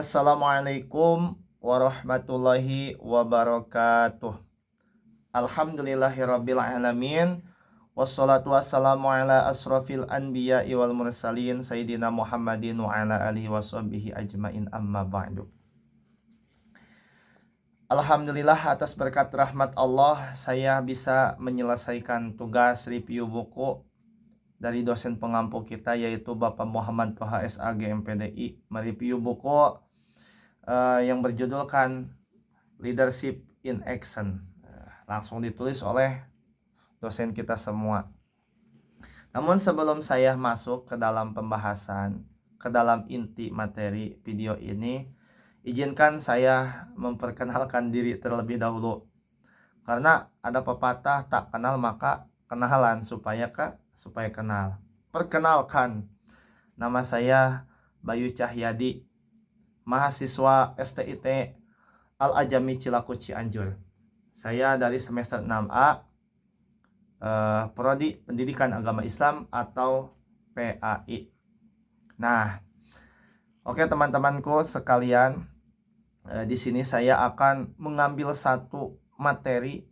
Assalamualaikum warahmatullahi wabarakatuh. Alhamdulillahirabbil alamin. Wassalatu wassalamu ala asrofil anbiya wal mursalin sayyidina Muhammadin wa ala alihi washabbihi ajmain amma ba'du. Alhamdulillah atas berkat rahmat Allah saya bisa menyelesaikan tugas review buku dari dosen pengampu kita yaitu Bapak Muhammad Toha SAG MPDI, mereview buku yang berjudulkan Leadership in Action. Langsung ditulis oleh dosen kita semua. Namun sebelum saya masuk ke dalam pembahasan, ke dalam inti materi video ini, izinkan saya memperkenalkan diri terlebih dahulu. Karena ada pepatah tak kenal maka kenalan supaya kenal. Perkenalkan, nama saya Bayu Cahyadi, mahasiswa STIT Al-Ajami Cilaku Cianjur. Saya dari semester 6A, Prodi Pendidikan Agama Islam atau PAI. Nah, oke teman-temanku sekalian, di sini saya akan mengambil satu materi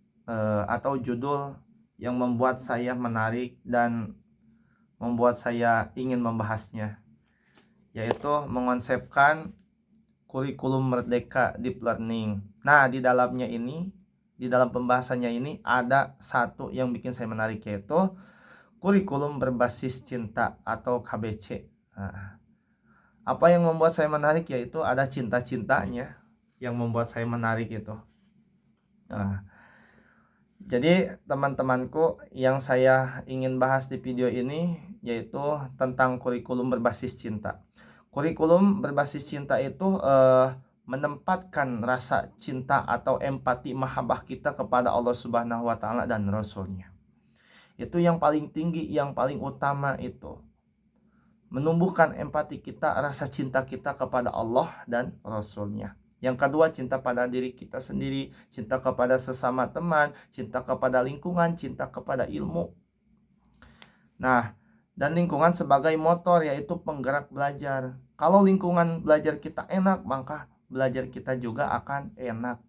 atau judul yang membuat saya menarik dan membuat saya ingin membahasnya, yaitu mengonsepkan kurikulum merdeka deep learning. Nah, di dalam pembahasannya ini ada satu yang bikin saya menarik, yaitu kurikulum berbasis cinta atau KBC. Nah, apa yang membuat saya menarik yaitu ada cinta-cintanya yang membuat saya menarik itu. Nah, jadi teman-temanku, yang saya ingin bahas di video ini yaitu tentang kurikulum berbasis cinta. Kurikulum berbasis cinta itu menempatkan rasa cinta atau empati mahabbah kita kepada Allah Subhanahu wa taala dan Rasul-Nya. Itu yang paling tinggi, yang paling utama itu. Menumbuhkan empati kita, rasa cinta kita kepada Allah dan Rasul-Nya. Yang kedua, cinta pada diri kita sendiri, cinta kepada sesama teman, cinta kepada lingkungan, cinta kepada ilmu. Nah, dan lingkungan sebagai motor, yaitu penggerak belajar. Kalau lingkungan belajar kita enak, maka belajar kita juga akan enak.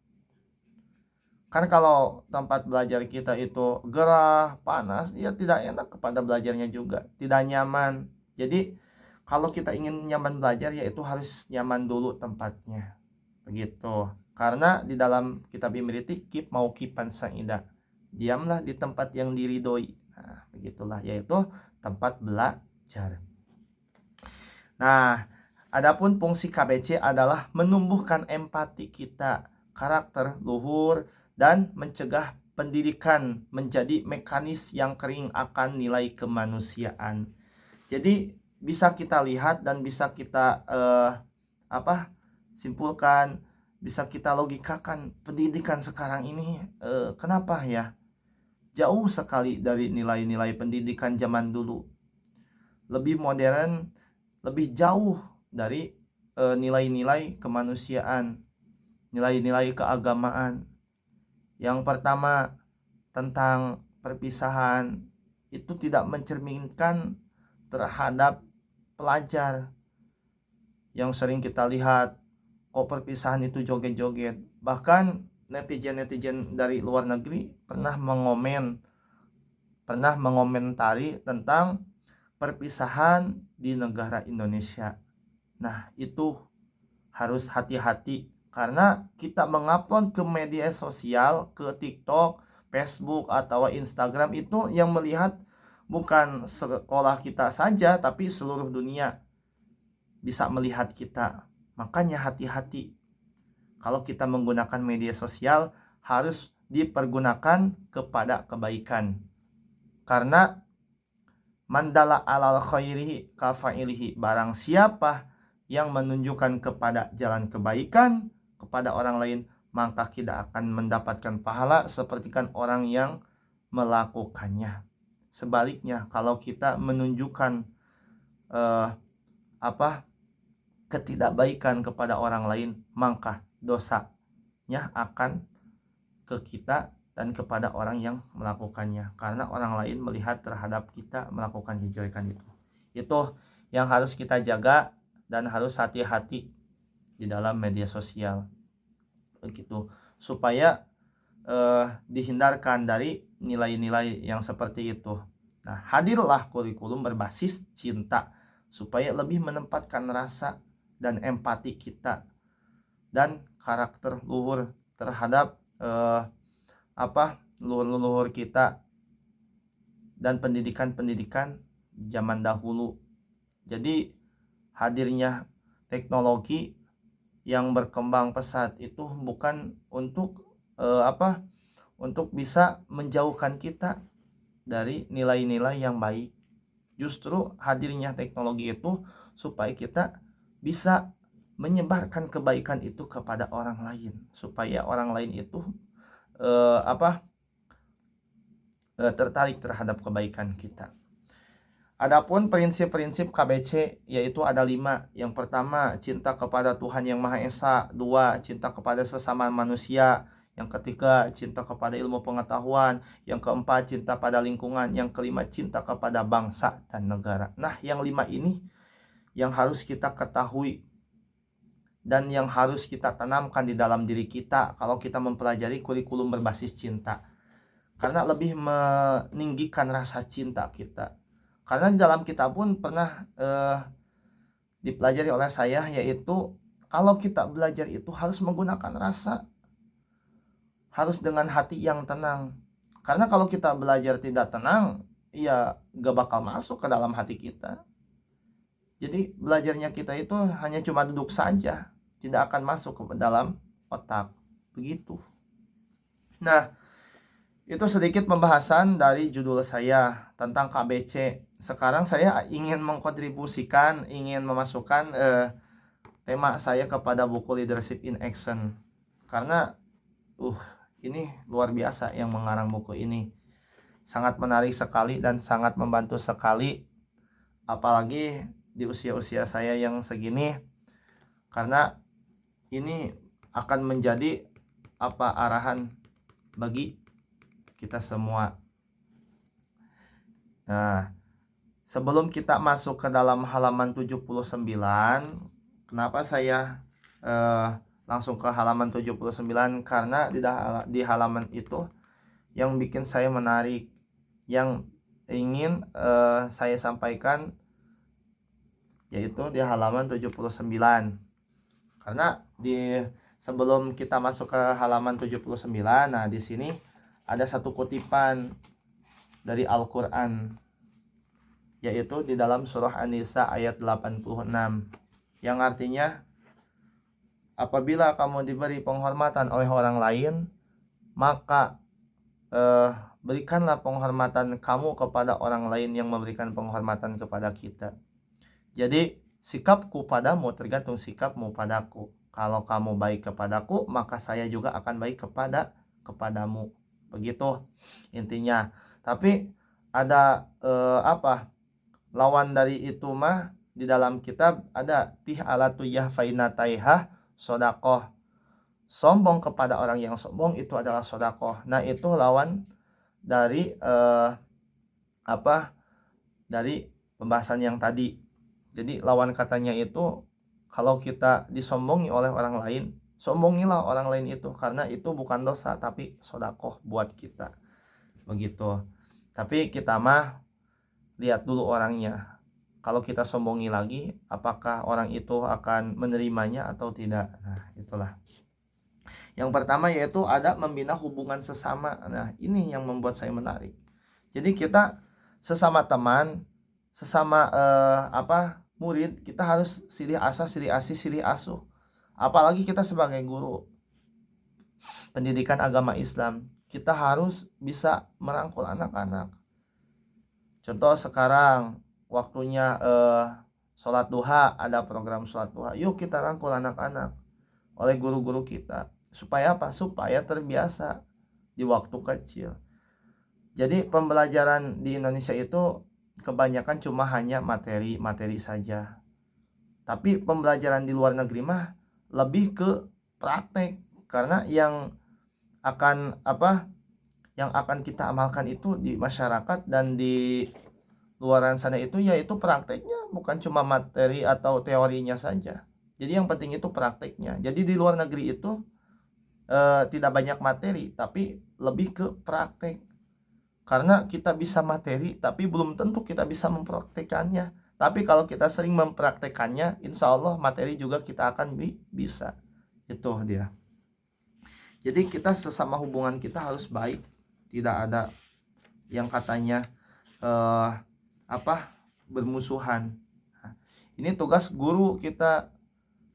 Kan kalau tempat belajar kita itu gerah, panas, ya tidak enak kepada belajarnya juga, tidak nyaman. Jadi kalau kita ingin nyaman belajar, yaitu harus nyaman dulu tempatnya. Begitu. Karena di dalam kitab Imriti, kip mau kipan saida, diamlah di tempat yang diridhoi. Nah, begitulah, yaitu tempat belajar. Nah, adapun fungsi KBC adalah menumbuhkan empati kita, karakter luhur, dan mencegah pendidikan menjadi mekanis yang kering akan nilai kemanusiaan. Jadi bisa kita lihat dan bisa kita simpulkan, bisa kita logikakan pendidikan sekarang ini kenapa ya jauh sekali dari nilai-nilai pendidikan zaman dulu. Lebih modern, lebih jauh dari nilai-nilai kemanusiaan, nilai-nilai keagamaan. Yang pertama, tentang perpisahan, itu tidak mencerminkan terhadap pelajar. Yang sering kita lihat, kok perpisahan itu joget-joget. Bahkan netizen-netizen dari luar negeri pernah mengomentari tentang perpisahan di negara Indonesia. Nah, itu harus hati-hati karena kita mengupload ke media sosial, ke TikTok, Facebook, atau Instagram, itu yang melihat bukan sekolah kita saja, tapi seluruh dunia bisa melihat kita. Makanya hati-hati. Kalau kita menggunakan media sosial, harus dipergunakan kepada kebaikan. Karena mandala alal khairihi kafailihi, barang siapa yang menunjukkan kepada jalan kebaikan kepada orang lain, maka tidak akan mendapatkan pahala sepertikan orang yang melakukannya. Sebaliknya, kalau kita menunjukkan ketidakbaikan kepada orang lain, maka dosanya akan ke kita dan kepada orang yang melakukannya, karena orang lain melihat terhadap kita melakukan kejelekan itu yang harus kita jaga dan harus hati-hati di dalam media sosial begitu, supaya dihindarkan dari nilai-nilai yang seperti itu. Nah, hadirlah kurikulum berbasis cinta supaya lebih menempatkan rasa dan empati kita dan karakter luhur terhadap leluhur kita dan pendidikan-pendidikan zaman dahulu. Jadi hadirnya teknologi yang berkembang pesat itu bukan untuk untuk bisa menjauhkan kita dari nilai-nilai yang baik. Justru hadirnya teknologi itu supaya kita bisa menyebarkan kebaikan itu kepada orang lain, supaya orang lain itu tertarik terhadap kebaikan kita. Adapun prinsip-prinsip KBC yaitu ada 5. Yang pertama, cinta kepada Tuhan Yang Maha Esa. 2, cinta kepada sesama manusia. Yang ketiga, cinta kepada ilmu pengetahuan. Yang keempat, cinta pada lingkungan. Yang kelima, cinta kepada bangsa dan negara. Nah, yang 5 ini yang harus kita ketahui dan yang harus kita tanamkan di dalam diri kita kalau kita mempelajari kurikulum berbasis cinta. Karena lebih meninggikan rasa cinta kita. Karena di dalam kitab pun pernah dipelajari oleh saya, yaitu kalau kita belajar itu harus menggunakan rasa, harus dengan hati yang tenang. Karena kalau kita belajar tidak tenang, ya gak bakal masuk ke dalam hati kita. Jadi belajarnya kita itu hanya cuma duduk saja, tidak akan masuk ke dalam otak. Begitu. Nah, itu sedikit pembahasan dari judul saya tentang KBC. Sekarang saya ingin mengkontribusikan, ingin memasukkan tema saya kepada buku Leadership in Action. Karena ini luar biasa yang mengarang buku ini. Sangat menarik sekali dan sangat membantu sekali. Apalagi di usia-usia saya yang segini. Karena ini akan menjadi arahan bagi kita semua. Nah, sebelum kita masuk ke dalam halaman 79, kenapa saya langsung ke halaman 79? Karena di halaman itu yang bikin saya menarik, yang ingin saya sampaikan, yaitu di halaman 79. Karena sebelum kita masuk ke halaman 79, nah di sini ada satu kutipan dari Al-Quran, yaitu di dalam surah An-Nisa ayat 86, yang artinya, apabila kamu diberi penghormatan oleh orang lain, maka berikanlah penghormatan kamu kepada orang lain yang memberikan penghormatan kepada kita. Jadi sikapku padamu tergantung sikapmu padaku. Kalau kamu baik kepadaku, maka saya juga akan baik kepadamu. Begitu intinya. Tapi ada lawan dari itu mah di dalam kitab ada tihalatu yahfainataiha sodakoh. Sombong kepada orang yang sombong itu adalah sodakoh. Nah, itu lawan dari dari pembahasan yang tadi. Jadi lawan katanya itu, kalau kita disombongi oleh orang lain, sombongilah orang lain itu, karena itu bukan dosa tapi sodakoh buat kita. Begitu. Tapi kita mah lihat dulu orangnya. Kalau kita sombongi lagi, apakah orang itu akan menerimanya atau tidak? Nah, itulah. Yang pertama yaitu ada membina hubungan sesama. Nah, ini yang membuat saya menarik. Jadi kita sesama teman, sesama murid, kita harus silih asah, silih asih, silih asuh. Apalagi kita sebagai guru pendidikan agama Islam, kita harus bisa merangkul anak-anak. Contoh sekarang waktunya sholat duha, ada program sholat duha. Yuk kita rangkul anak-anak oleh guru-guru kita. Supaya apa? Supaya terbiasa di waktu kecil. Jadi pembelajaran di Indonesia itu kebanyakan cuma hanya materi saja. Tapi pembelajaran di luar negeri mah lebih ke praktek. Karena yang akan kita amalkan itu di masyarakat dan di luaran sana itu yaitu prakteknya, bukan cuma materi atau teorinya saja. Jadi yang penting itu prakteknya. Jadi di luar negeri itu tidak banyak materi, tapi lebih ke praktek. Karena kita bisa materi, tapi belum tentu kita bisa mempraktekannya. Tapi kalau kita sering mempraktekannya, insya Allah materi juga kita akan bisa. Itu dia. Jadi kita sesama hubungan kita harus baik. Tidak ada yang katanya bermusuhan. Nah, ini tugas guru kita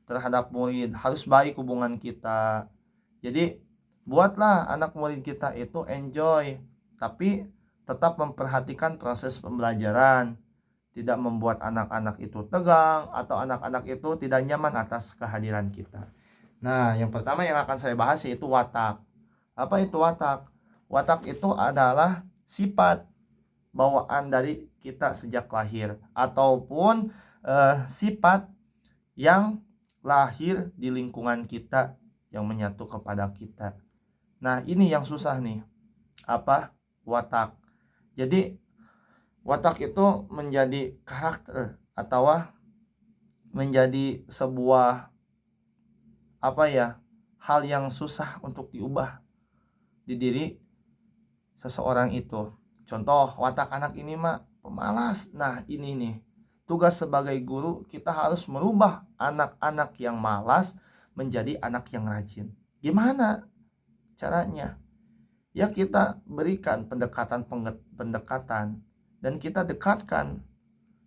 terhadap murid, harus baik hubungan kita. Jadi buatlah anak murid kita itu enjoy, tapi tetap memperhatikan proses pembelajaran, tidak membuat anak-anak itu tegang atau anak-anak itu tidak nyaman atas kehadiran kita. Nah, yang pertama yang akan saya bahas yaitu watak. Apa itu watak? Watak itu adalah sifat bawaan dari kita sejak lahir, ataupun sifat yang lahir di lingkungan kita yang menyatu kepada kita. Nah, ini yang susah nih. Watak. Jadi watak itu menjadi karakter atau menjadi sebuah hal yang susah untuk diubah di diri seseorang itu. Contoh, watak anak ini mah pemalas. Nah, ini nih tugas sebagai guru, kita harus merubah anak-anak yang malas menjadi anak yang rajin. Gimana caranya? Ya kita berikan pendekatan dan kita dekatkan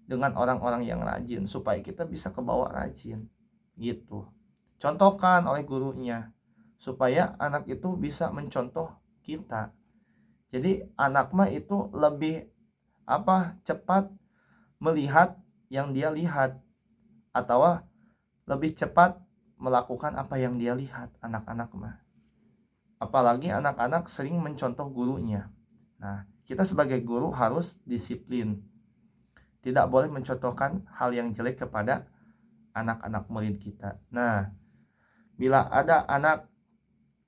dengan orang-orang yang rajin supaya kita bisa kebawa rajin gitu. Contohkan oleh gurunya supaya anak itu bisa mencontoh kita. Jadi anak mah itu lebih cepat melihat yang dia lihat, atau lebih cepat melakukan apa yang dia lihat anak-anak mah. Apalagi anak-anak sering mencontoh gurunya. Nah, kita sebagai guru harus disiplin. Tidak boleh mencontohkan hal yang jelek kepada anak-anak murid kita. Nah, bila ada anak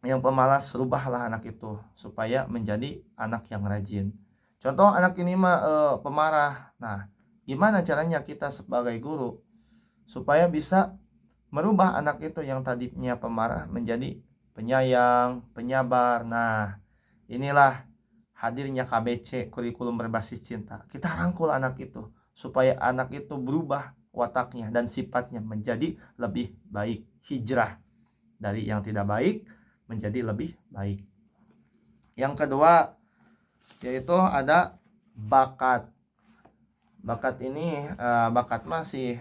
yang pemalas, rubahlah anak itu supaya menjadi anak yang rajin. Contoh, anak ini mah pemarah. Nah, gimana caranya kita sebagai guru supaya bisa merubah anak itu yang tadinya pemarah menjadi penyayang, penyabar. Nah, inilah hadirnya KBC, kurikulum berbasis cinta. Kita rangkul anak itu supaya anak itu berubah wataknya dan sifatnya menjadi lebih baik. Hijrah dari yang tidak baik menjadi lebih baik. Yang kedua yaitu ada bakat. Bakat ini bakat masih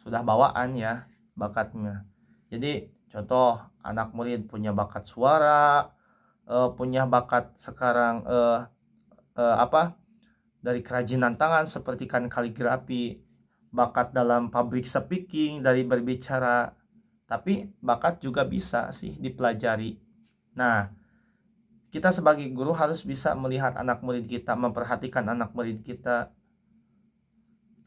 sudah bawaan ya bakatnya. Jadi contoh, anak murid punya bakat suara, punya bakat sekarang dari kerajinan tangan seperti kaligrafi, bakat dalam public speaking dari berbicara. Tapi bakat juga bisa sih dipelajari. Nah, kita sebagai guru harus bisa melihat anak murid kita, memperhatikan anak murid kita.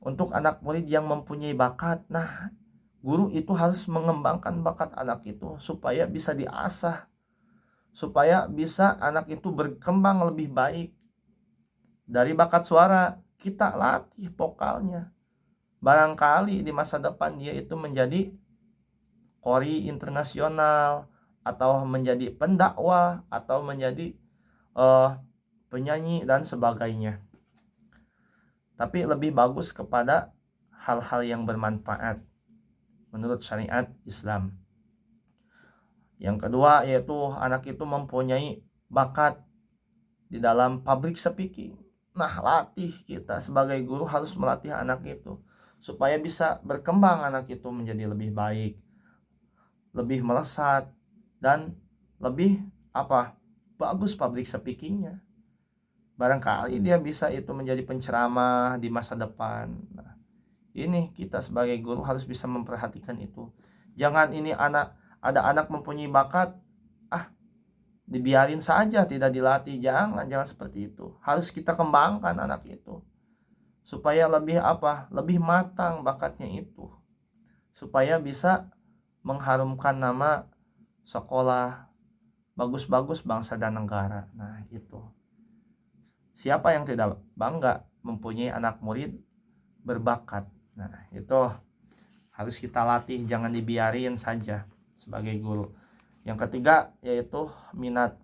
Untuk anak murid yang mempunyai bakat, nah guru itu harus mengembangkan bakat anak itu supaya bisa diasah, supaya bisa anak itu berkembang lebih baik. Dari bakat suara, kita latih vokalnya. Barangkali di masa depan dia itu menjadi qori internasional, atau menjadi pendakwah, atau menjadi penyanyi dan sebagainya. Tapi lebih bagus kepada hal-hal yang bermanfaat menurut syariat Islam. Yang kedua yaitu anak itu mempunyai bakat di dalam public speaking. Nah, latih, kita sebagai guru harus melatih anak itu supaya bisa berkembang anak itu menjadi lebih baik, lebih melesat, dan lebih bagus public speakingnya. Barangkali dia bisa itu menjadi penceramah di masa depan. Nah, ini kita sebagai guru harus bisa memperhatikan itu. Jangan ini ada anak mempunyai bakat, dibiarin saja, tidak dilatih. Jangan seperti itu. Harus kita kembangkan anak itu supaya lebih matang bakatnya itu, supaya bisa mengharumkan nama sekolah, bagus-bagus bangsa dan negara. Nah, itu. Siapa yang tidak bangga mempunyai anak murid berbakat? Nah, itu harus kita latih, jangan dibiarin saja sebagai guru. Yang ketiga yaitu minat.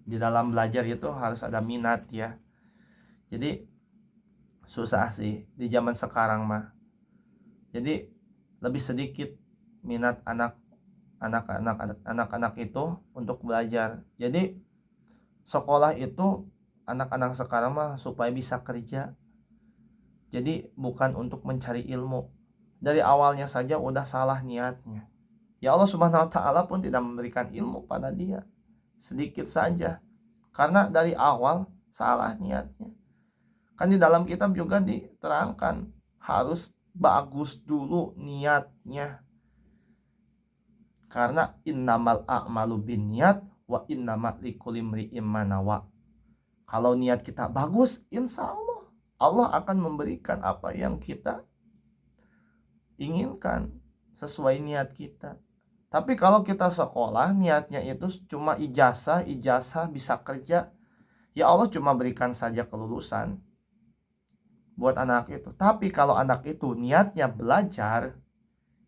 Di dalam belajar itu harus ada minat ya. Jadi susah sih di zaman sekarang mah. Jadi lebih sedikit minat anak-anak itu untuk belajar. Jadi sekolah itu anak-anak sekarang mah supaya bisa kerja. Jadi bukan untuk mencari ilmu. Dari awalnya saja udah salah niatnya. Ya Allah Subhanahu wa taala pun tidak memberikan ilmu pada dia. Sedikit saja. Karena dari awal salah niatnya. Kan di dalam kitab juga diterangkan harus bagus dulu niatnya. Karena innamal a'malu binniyat wa innama likulli imri'in ma nawa. Kalau niat kita bagus, insya Allah akan memberikan apa yang kita inginkan sesuai niat kita. Tapi kalau kita sekolah niatnya itu cuma ijazah bisa kerja, ya Allah cuma berikan saja kelulusan buat anak itu. Tapi kalau anak itu niatnya belajar,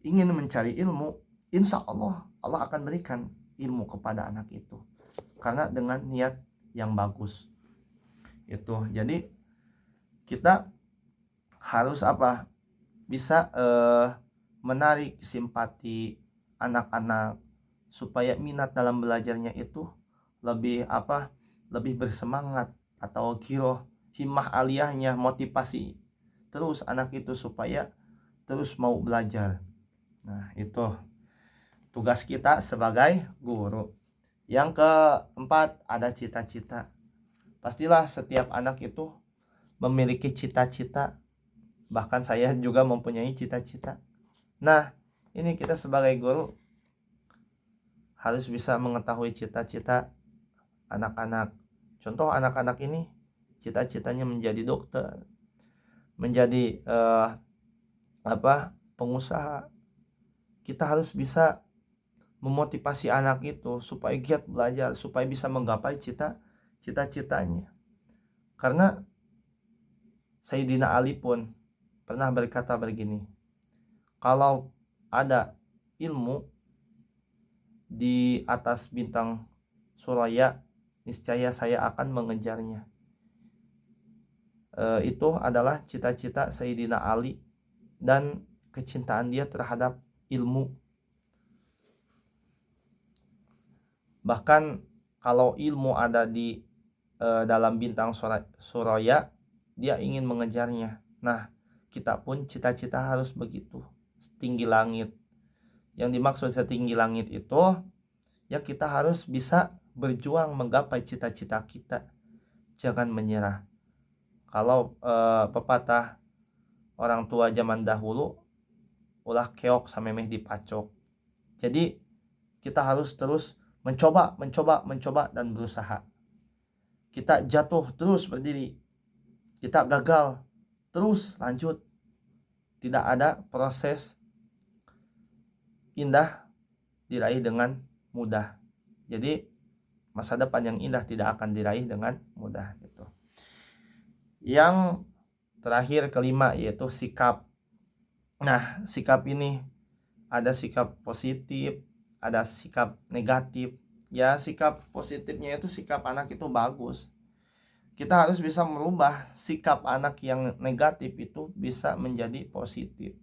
ingin mencari ilmu, insya Allah akan berikan ilmu kepada anak itu. Karena dengan niat yang bagus. Itu. Jadi kita harus apa? Bisa menarik simpati anak-anak supaya minat dalam belajarnya itu lebih bersemangat, atau giroh, himmah aliyahnya, motivasi terus anak itu supaya terus mau belajar. Nah, itu tugas kita sebagai guru. Yang keempat, ada cita-cita. Pastilah setiap anak itu memiliki cita-cita. Bahkan saya juga mempunyai cita-cita. Nah, ini kita sebagai guru harus bisa mengetahui cita-cita anak-anak. Contoh anak-anak ini cita-citanya menjadi dokter, menjadi pengusaha. Kita harus bisa memotivasi anak itu supaya giat belajar, supaya bisa menggapai cita-citanya. Karena Sayyidina Ali pun pernah berkata begini, kalau ada ilmu di atas bintang suraya, niscaya saya akan mengejarnya. Itu adalah cita-cita Sayyidina Ali dan kecintaan dia terhadap ilmu. Bahkan kalau ilmu ada di dalam bintang suraya, dia ingin mengejarnya. Nah, kita pun cita-cita harus begitu, setinggi langit. Yang dimaksud setinggi langit itu, ya kita harus bisa berjuang menggapai cita-cita kita. Jangan menyerah. Kalau pepatah orang tua zaman dahulu, ulah keok samemeh dipacok. Jadi kita harus terus mencoba dan berusaha. Kita jatuh terus berdiri. Kita gagal terus lanjut. Tidak ada proses indah diraih dengan mudah. Jadi masa depan yang indah tidak akan diraih dengan mudah gitu. Yang terakhir, kelima, yaitu sikap. Nah, sikap ini ada sikap positif, ada sikap negatif. Ya, sikap positifnya itu sikap anak itu bagus. Kita harus bisa merubah sikap anak yang negatif itu bisa menjadi positif.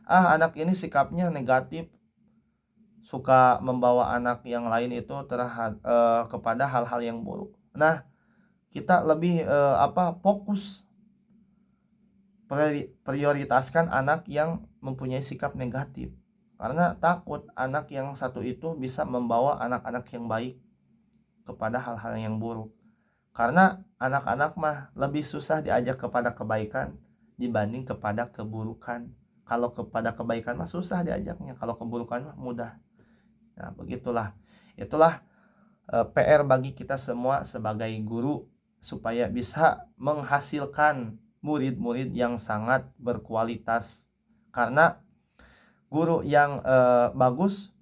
Anak ini sikapnya negatif, suka membawa anak yang lain itu kepada hal-hal yang buruk. Nah, kita lebih fokus prioritaskan anak yang mempunyai sikap negatif. Karena takut anak yang satu itu bisa membawa anak-anak yang baik kepada hal-hal yang buruk. Karena anak-anak mah lebih susah diajak kepada kebaikan dibanding kepada keburukan. Kalau kepada kebaikan mah susah diajaknya, kalau keburukan mah mudah. Nah, begitulah. Itulah PR bagi kita semua sebagai guru, supaya bisa menghasilkan murid-murid yang sangat berkualitas. Karena guru yang bagus,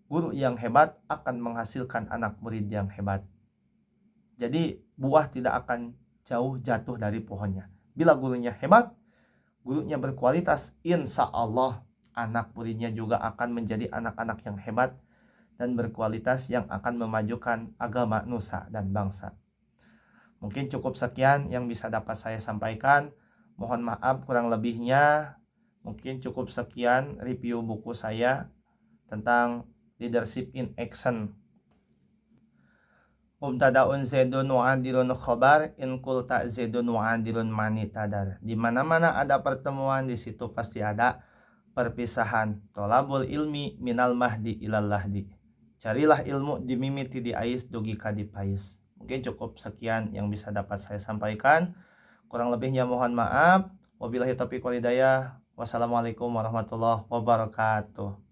guru yang hebat akan menghasilkan anak murid yang hebat. Jadi buah tidak akan jauh jatuh dari pohonnya. Bila gurunya hebat, gurunya berkualitas, insya Allah anak puridnya juga akan menjadi anak-anak yang hebat dan berkualitas yang akan memajukan agama nusa dan bangsa. Mungkin cukup sekian yang bisa dapat saya sampaikan. Mohon maaf kurang lebihnya. Mungkin cukup sekian review buku saya tentang Leadership in Action. Mubtadaun zaidun wa adirun khobar in kulta zaidun wa adirun mani tadar. Di mana-mana ada pertemuan, di situ pasti ada perpisahan. Tolabul ilmi minal mahdi ilal lahdi. Carilah ilmu dimimiti di ais dugi kadi pais. Mungkin cukup sekian yang bisa dapat saya sampaikan. Kurang lebihnya mohon maaf. Wabillahi taufiq wal hidayah. Wassalamualaikum warahmatullahi wabarakatuh.